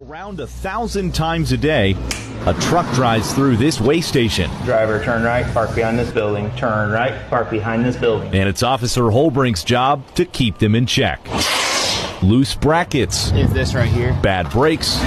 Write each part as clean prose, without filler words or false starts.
Around 1,000 times a day, a truck drives through this weigh station. Driver, turn right, park behind this building. Turn right, park behind this building. And it's Officer Holbrink's job to keep them in check. Loose brackets. Is this right here? Bad brakes.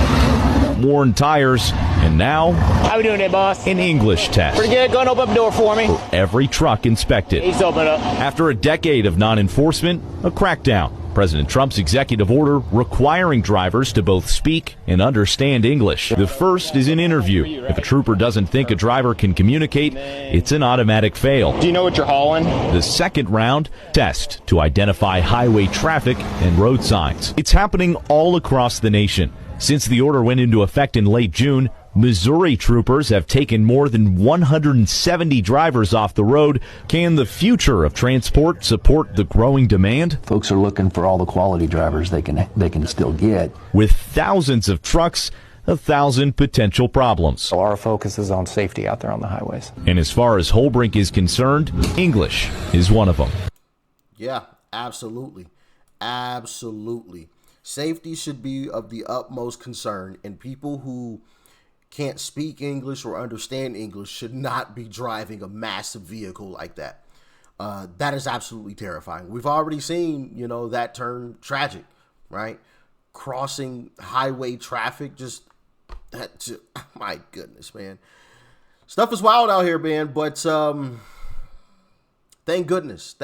Worn tires. And now, how we doing there, boss? An English test. Pretty good. Go and open up the door for me. For every truck inspected. He's open up. After a decade of non-enforcement, a crackdown. President Trump's executive order requiring drivers to both speak and understand English. The first is an interview. If a trooper doesn't think a driver can communicate, it's an automatic fail. Do you know what you're hauling? The second round, test to identify highway traffic and road signs. It's happening all across the nation. Since the order went into effect in late June, Missouri troopers have taken more than 170 drivers off the road. Can the future of transport support the growing demand? Folks are looking for all the quality drivers they can still get. With thousands of trucks, 1,000 potential problems. So our focus is on safety out there on the highways. And as far as Holbrink is concerned, English is one of them. Yeah, absolutely. Absolutely. Safety should be of the utmost concern, and people who can't speak English or understand English should not be driving a massive vehicle like that. That is absolutely terrifying. We've already seen, that turn tragic, right? Crossing highway traffic, my goodness, man. Stuff is wild out here, man, but thank goodness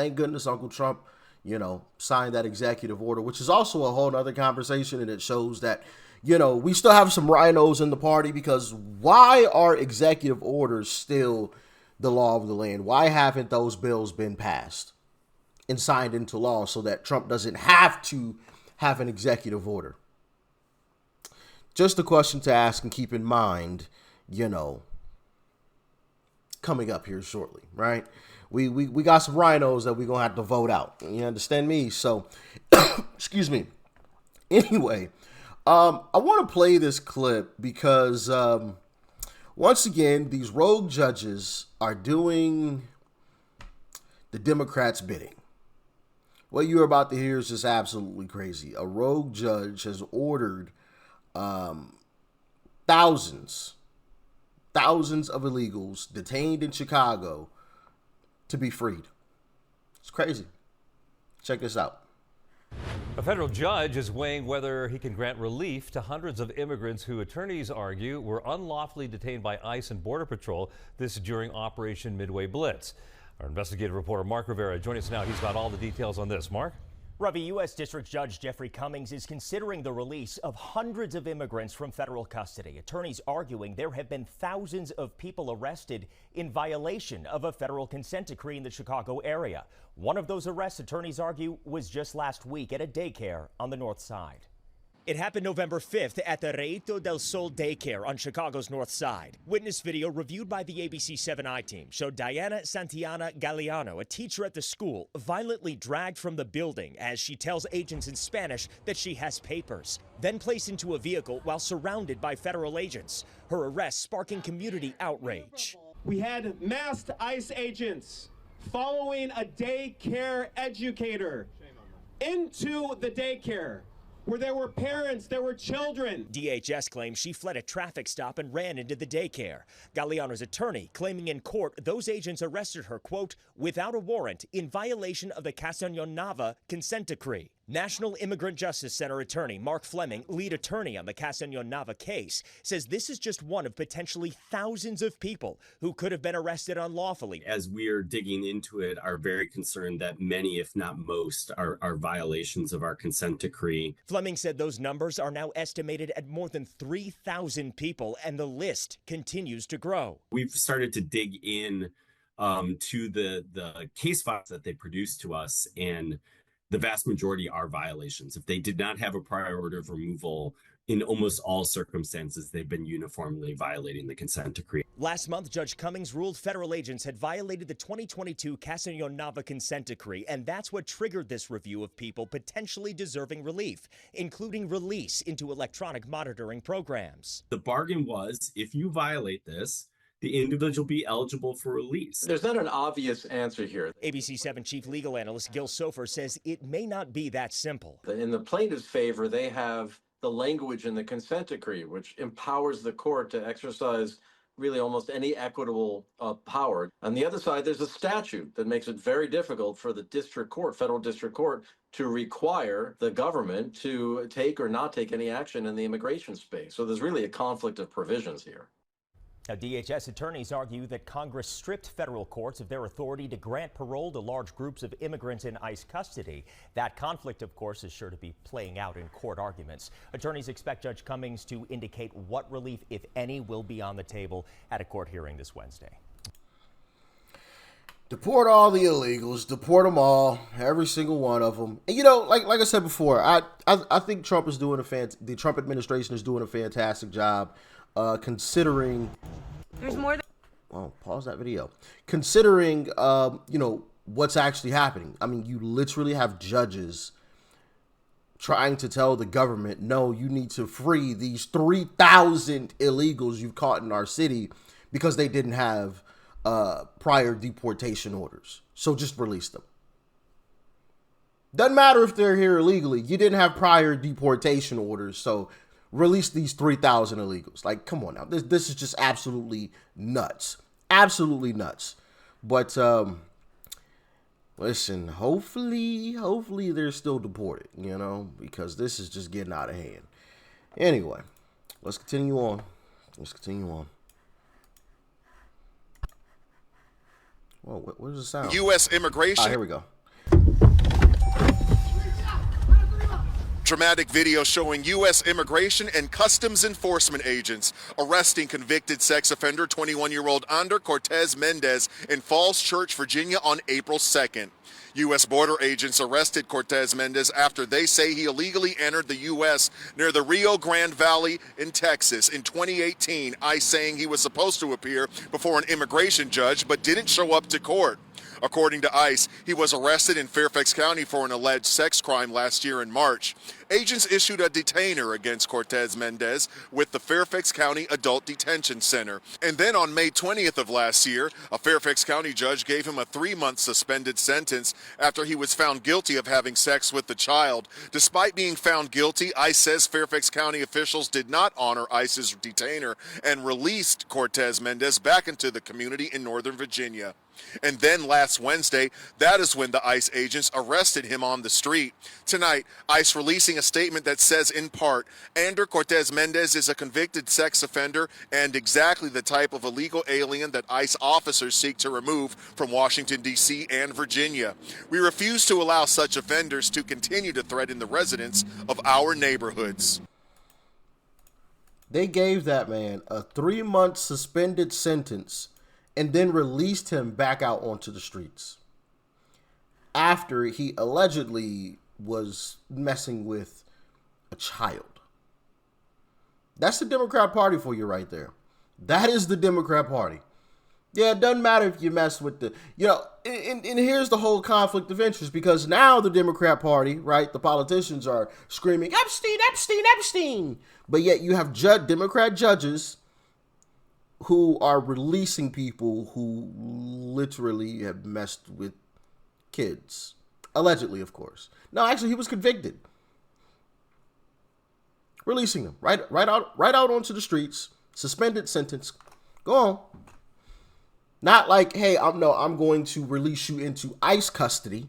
Uncle Trump, signed that executive order, which is also a whole other conversation, and it shows that we still have some rhinos in the party, because why are executive orders still the law of the land? Why haven't those bills been passed and signed into law so that Trump doesn't have to have an executive order? Just a question to ask and keep in mind, coming up here shortly, right? We got some rhinos that we're going to have to vote out. You understand me? So, excuse me. Anyway, I want to play this clip because, once again, these rogue judges are doing the Democrats' bidding. What you're about to hear is just absolutely crazy. A rogue judge has ordered thousands of illegals detained in Chicago to be freed. It's crazy. Check this out. A federal judge is weighing whether he can grant relief to hundreds of immigrants who attorneys argue were unlawfully detained by ICE and Border Patrol, this during Operation Midway Blitz. Our investigative reporter Mark Rivera joins us now. He's got all the details on this. Mark? Ravi, U.S. District Judge Jeffrey Cummings is considering the release of hundreds of immigrants from federal custody. Attorneys arguing there have been thousands of people arrested in violation of a federal consent decree in the Chicago area. One of those arrests, attorneys argue, was just last week at a daycare on the north side. It happened November 5th at the Reito del Sol daycare on Chicago's north side. Witness video reviewed by the ABC 7i team showed Diana Santiana Galeano, a teacher at the school, violently dragged from the building as she tells agents in Spanish that she has papers, then placed into a vehicle while surrounded by federal agents. Her arrest sparking community outrage. We had masked ICE agents following a daycare educator into the daycare, where there were parents, there were children. DHS claims she fled a traffic stop and ran into the daycare. Galeano's attorney claiming in court those agents arrested her, quote, without a warrant in violation of the Castellón-Nava consent decree. National Immigrant Justice Center attorney Mark Fleming, lead attorney on the Castellón-Nava case, says this is just one of potentially thousands of people who could have been arrested unlawfully. As we're digging into it, are very concerned that many, if not most, are violations of our consent decree. Fleming said those numbers are now estimated at more than 3,000 people, and the list continues to grow. We've started to dig in to the case files that they produce to us, and the vast majority are violations. If they did not have a prior order of removal, in almost all circumstances, they've been uniformly violating the consent decree. Last month, Judge Cummings ruled federal agents had violated the 2022 Castellón-Nava consent decree, and that's what triggered this review of people potentially deserving relief, including release into electronic monitoring programs. The bargain was, if you violate this, the individual be eligible for release. There's not an obvious answer here. ABC 7 chief legal analyst Gil Sofer says it may not be that simple. In the plaintiff's favor, they have the language in the consent decree, which empowers the court to exercise really almost any equitable power. On the other side, there's a statute that makes it very difficult for the district court, federal district court, to require the government to take or not take any action in the immigration space. So there's really a conflict of provisions here. Now, DHS attorneys argue that Congress stripped federal courts of their authority to grant parole to large groups of immigrants in ICE custody. That conflict, of course, is sure to be playing out in court arguments. Attorneys expect Judge Cummings to indicate what relief, if any, will be on the table at a court hearing this Wednesday. Deport all the illegals. Deport them all, every single one of them. And like I said before, I think the Trump administration is doing a fantastic job. Considering there's more than pause that video. Considering what's actually happening. I mean, you literally have judges trying to tell the government, no, you need to free these 3,000 illegals you've caught in our city because they didn't have prior deportation orders. So just release them. Doesn't matter if they're here illegally. You didn't have prior deportation orders, so release these 3,000 illegals. Like, come on now. This is just absolutely nuts. Absolutely nuts. But listen, hopefully they're still deported, because this is just getting out of hand. Anyway, let's continue on. Whoa, where's the sound? U.S. immigration. Here we go. Dramatic video showing U.S. immigration and customs enforcement agents arresting convicted sex offender 21-year-old Ander Cortez Mendez in Falls Church, Virginia on April 2nd. U.S. border agents arrested Cortez Mendez after they say he illegally entered the U.S. near the Rio Grande Valley in Texas in 2018, ICE saying he was supposed to appear before an immigration judge but didn't show up to court. According to ICE, he was arrested in Fairfax County for an alleged sex crime last year in March. Agents issued a detainer against Cortez Mendez with the Fairfax County Adult Detention Center. And then on May 20th of last year, a Fairfax County judge gave him a 3-month suspended sentence after he was found guilty of having sex with the child. Despite being found guilty, ICE says Fairfax County officials did not honor ICE's detainer and released Cortez Mendez back into the community in Northern Virginia. And then last Wednesday, that is when the ICE agents arrested him on the street. Tonight, ICE releasing a statement that says, in part, Ander Cortez Mendez is a convicted sex offender and exactly the type of illegal alien that ICE officers seek to remove from Washington, D.C. and Virginia. We refuse to allow such offenders to continue to threaten the residents of our neighborhoods. They gave that man a 3-month suspended sentence and then released him back out onto the streets after he allegedly was messing with a child. That's the Democrat Party for you right there. That is the Democrat Party. Yeah, it doesn't matter if you mess with the, and here's the whole conflict of interest, because now the Democrat Party, right, the politicians are screaming, Epstein, Epstein, Epstein. But yet you have Democrat judges who are releasing people who literally have messed with kids. Allegedly, of course. No, actually, he was convicted. Releasing them right out onto the streets. Suspended sentence. Go on. Not like, hey, I'm going to release you into ICE custody,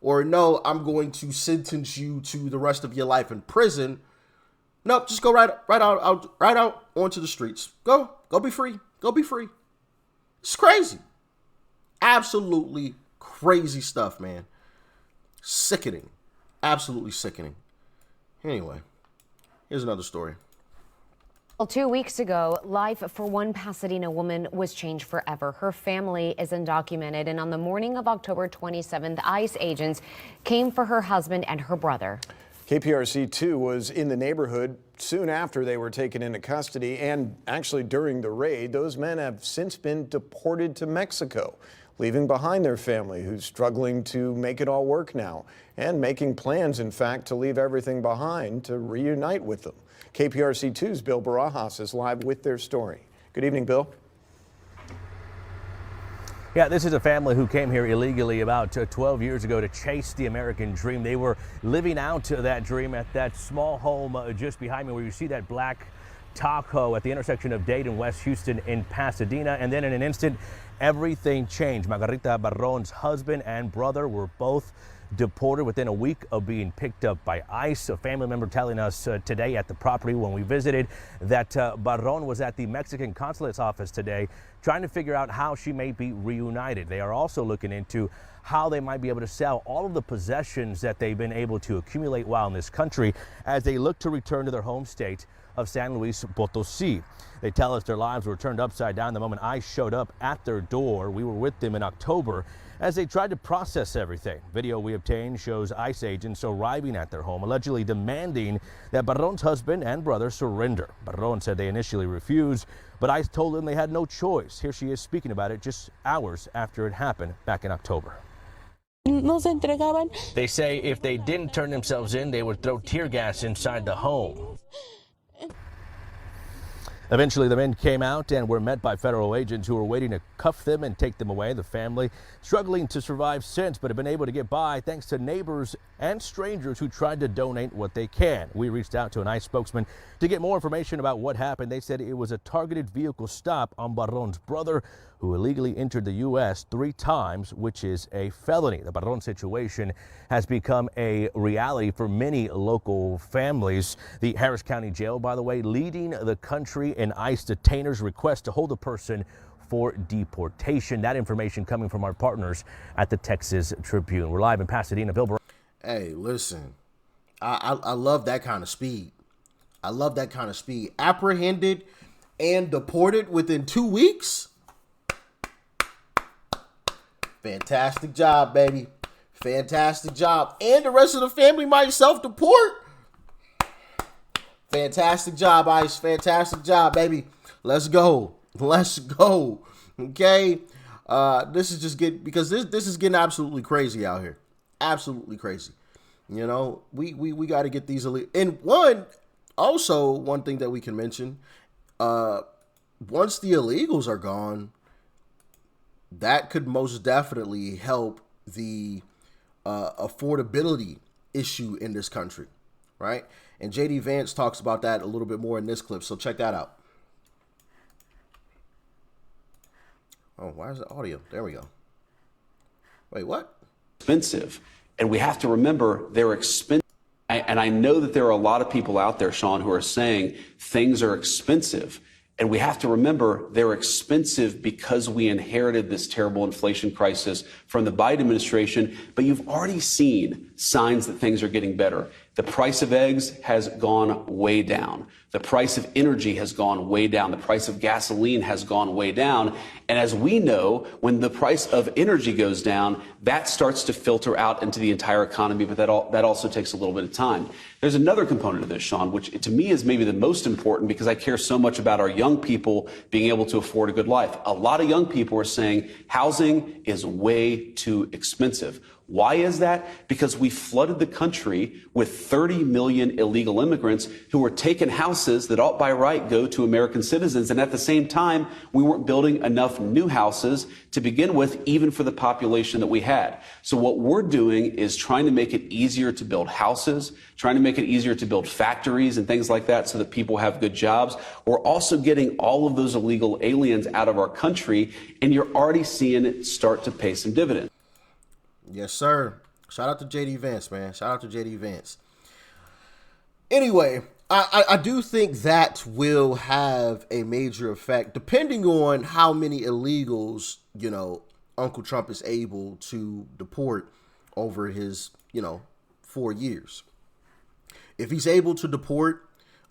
or no, I'm going to sentence you to the rest of your life in prison. Nope, just go right out onto the streets. Go be free. Go be free. It's crazy. Absolutely crazy stuff, man. Sickening. Absolutely sickening. Anyway, here's another story. Well, 2 weeks ago, life for one Pasadena woman was changed forever. Her family is undocumented, and on the morning of October 27th, ICE agents came for her husband and her brother. KPRC2 was in the neighborhood soon after they were taken into custody, and actually during the raid, those men have since been deported to Mexico, leaving behind their family who's struggling to make it all work now and making plans, in fact, to leave everything behind to reunite with them. KPRC2's Bill Barajas is live with their story. Good evening, Bill. Yeah, this is a family who came here illegally about 12 years ago to chase the American dream. They were living out that dream at that small home just behind me where you see that black Tahoe at the intersection of Dade and West Houston in Pasadena. And then in an instant, everything changed. Margarita Barron's husband and brother were both deported within a week of being picked up by ICE. A family member telling us today at the property when we visited that Barron was at the Mexican consulate's office today trying to figure out how she may be reunited. They are also looking into how they might be able to sell all of the possessions that they've been able to accumulate while in this country as they look to return to their home state of San Luis Potosí. They tell us their lives were turned upside down the moment ICE showed up at their door. We were with them in October as they tried to process everything. Video we obtained shows ICE agents arriving at their home, allegedly demanding that Barron's husband and brother surrender. Barron said they initially refused, but ICE told them they had no choice. Here she is speaking about it just hours after it happened back in October. They say if they didn't turn themselves in, they would throw tear gas inside the home. Eventually, the men came out and were met by federal agents who were waiting to cuff them and take them away. The family struggling to survive since, but have been able to get by thanks to neighbors and strangers who tried to donate what they can. We reached out to an ICE spokesman to get more information about what happened. They said it was a targeted vehicle stop on Barron's brother, who illegally entered the U.S. 3 times, which is a felony. The Barron situation has become a reality for many local families. The Harris County Jail, by the way, leading the country in ICE detainers' request to hold a person for deportation. That information coming from our partners at the Texas Tribune. We're live in Pasadena. Bill Barron. Hey, listen, I love that kind of speed. I love that kind of speed. Apprehended and deported within 2 weeks. Fantastic job, baby. Fantastic job. And the rest of the family might self-deport. Fantastic job, ICE. Fantastic job, baby. Let's go. Let's go. Okay. This is just getting, because this is getting absolutely crazy out here. Absolutely crazy. You know, we got to get these elite. And one thing that we can mention, once the illegals are gone, that could most definitely help the affordability issue in this country, right? And JD Vance talks about that a little bit more in this clip, so check that out. Oh, why is the audio? There we go. Wait, what? Expensive. And we have to remember they're expensive. And I know that there are a lot of people out there, Sean, who are saying things are expensive. And we have to remember they're expensive because we inherited this terrible inflation crisis from the Biden administration. But you've already seen signs that things are getting better. The price of eggs has gone way down. The price of energy has gone way down. The price of gasoline has gone way down. And as we know, when the price of energy goes down, that starts to filter out into the entire economy. But that also takes a little bit of time. There's another component of this, Sean, which to me is maybe the most important because I care so much about our young people being able to afford a good life. A lot of young people are saying housing is way too expensive. Why is that? Because we flooded the country with 30 million illegal immigrants who were taking houses that ought by right go to American citizens. And at the same time, we weren't building enough new houses to begin with, even for the population that we had. So what we're doing is trying to make it easier to build houses, trying to make it easier to build factories and things like that so that people have good jobs. We're also getting all of those illegal aliens out of our country, and you're already seeing it start to pay some dividends. Yes, sir. Shout out to JD Vance, man. Shout out to JD Vance. Anyway, I do think that will have a major effect depending on how many illegals, you know, Uncle Trump is able to deport over his, 4 years. If he's able to deport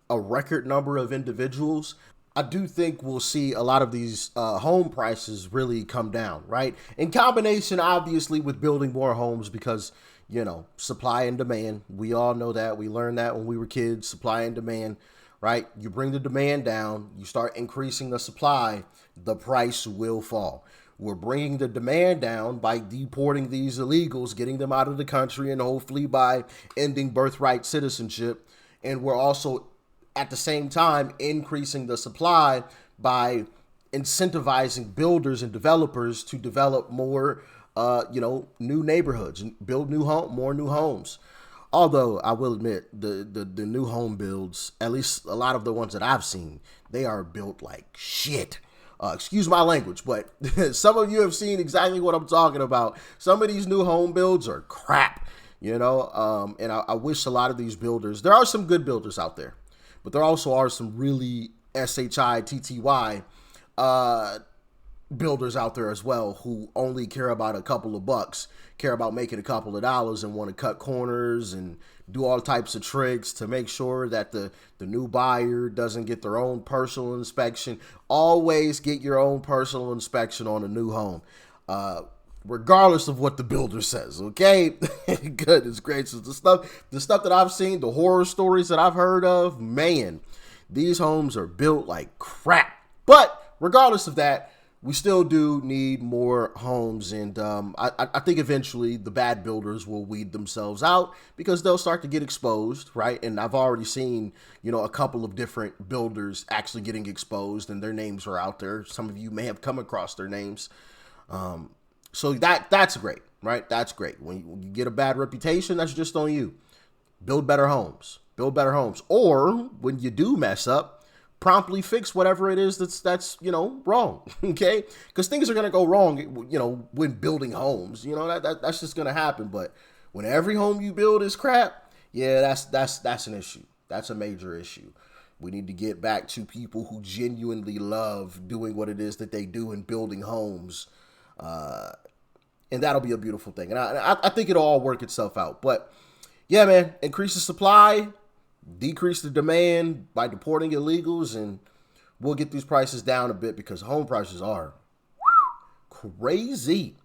a record number of individuals, I do think we'll see a lot of these home prices really come down, right? In combination, obviously, with building more homes because, supply and demand. We all know that. We learned that when we were kids, supply and demand, right? You bring the demand down, you start increasing the supply, the price will fall. We're bringing the demand down by deporting these illegals, getting them out of the country, and hopefully by ending birthright citizenship. And we're also at the same time increasing the supply by incentivizing builders and developers to develop more, new neighborhoods and build more new homes. Although I will admit the new home builds, at least a lot of the ones that I've seen, they are built like shit. Excuse my language, but some of you have seen exactly what I'm talking about. Some of these new home builds are crap, and I wish a lot of these builders, there are some good builders out there, but there also are some really SHITTY builders out there as well who only care about a couple of bucks, care about making a couple of dollars, and want to cut corners and do all types of tricks to make sure that the new buyer doesn't get their own personal inspection. Always get your own personal inspection on a new home, regardless of what the builder says, okay? Goodness gracious. The stuff that I've seen, the horror stories that I've heard of, man, these homes are built like crap. But regardless of that, we still do need more homes, and I think eventually the bad builders will weed themselves out because they'll start to get exposed, right? And I've already seen, a couple of different builders actually getting exposed, and their names are out there. Some of you may have come across their names. So that's great, right? That's great. When you get a bad reputation, that's just on you. Build better homes. Build better homes. Or when you do mess up, promptly fix whatever it is that's wrong, okay? Because things are gonna go wrong, when building homes. That's just gonna happen. But when every home you build is crap, yeah, that's an issue. That's a major issue. We need to get back to people who genuinely love doing what it is that they do in building homes, and that'll be a beautiful thing. And I think it'll all work itself out. But yeah, man, increase the supply, decrease the demand by deporting illegals, and we'll get these prices down a bit because home prices are crazy.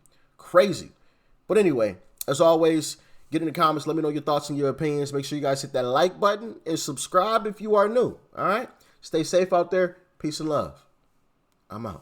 But anyway, as always, get in the comments. Let me know your thoughts and your opinions. Make sure you guys hit that like button and subscribe if you are new. All right? Stay safe out there. Peace and love. I'm out.